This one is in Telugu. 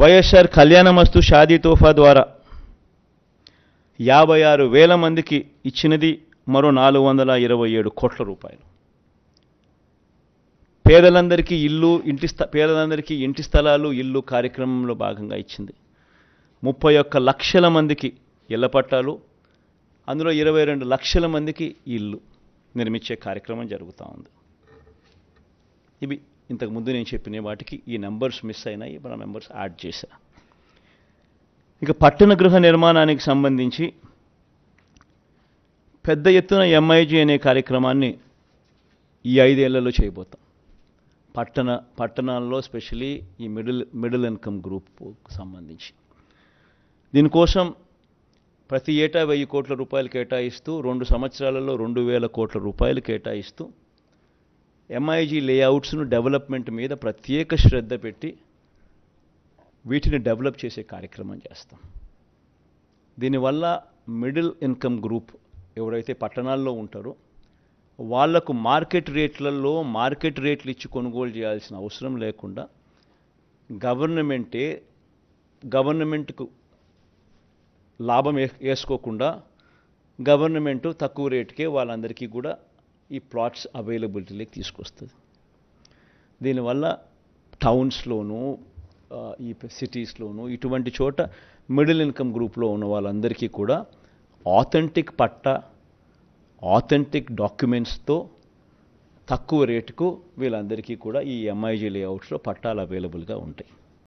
వైఎస్ఆర్ కళ్యాణమస్తు షాదీ తోఫా ద్వారా 56,000 మందికి ఇచ్చినది మరో 427 కోట్ల రూపాయలు. పేదలందరికీ ఇంటి స్థలాలు ఇల్లు కార్యక్రమంలో భాగంగా ఇచ్చింది. 31 లక్షల మందికి ఇళ్ల పట్టాలు, అందులో 22 లక్షల మందికి ఇల్లు నిర్మించే కార్యక్రమం జరుగుతూ ఉంది. ఇవి ఇంతకుముందు నేను చెప్పిన వాటికి ఈ నెంబర్స్ మిస్ అయినాయి, మన నెంబర్స్ యాడ్ చేశా. ఇక పట్టణ గృహ నిర్మాణానికి సంబంధించి పెద్ద ఎత్తున ఎంఐజీ అనే కార్యక్రమాన్ని ఈ 5 ఏళ్లలో చేయబోతాం. పట్టణాల్లో స్పెషలీ ఈ మిడిల్ ఇన్కమ్ గ్రూప్కు సంబంధించి దీనికోసం ప్రతి ఏటా 1000 కోట్ల రూపాయలు కేటాయిస్తూ 2 సంవత్సరాలలో 2,000 కోట్ల రూపాయలు కేటాయిస్తూ ఎంఐజీ లేఅవుట్స్ను డెవలప్మెంట్ మీద ప్రత్యేక శ్రద్ధ పెట్టి వీటిని డెవలప్ చేసే కార్యక్రమం చేస్తాం. దీనివల్ల మిడిల్ ఇన్కమ్ గ్రూప్ ఎవరైతే పట్టణాల్లో ఉంటారో వాళ్లకు మార్కెట్ రేట్లు ఇచ్చి కొనుగోలు చేయాల్సిన అవసరం లేకుండా గవర్నమెంట్కు లాభం వేసుకోకుండా గవర్నమెంటు తక్కువ రేటుకే వాళ్ళందరికీ కూడా ఈ ప్లాట్స్ అవైలబిలిటీలోకి తీసుకొస్తుంది. దీనివల్ల టౌన్స్లోనూ ఈ సిటీస్లోనూ ఇటువంటి చోట మిడిల్ ఇన్కమ్ గ్రూప్లో ఉన్న వాళ్ళందరికీ కూడా ఆథెంటిక్ ఆథెంటిక్ డాక్యుమెంట్స్తో తక్కువ రేటుకు వీళ్ళందరికీ కూడా ఈ ఎంఐజీ లేఅవుట్స్లో పట్టాలు అవైలబుల్గా ఉంటాయి.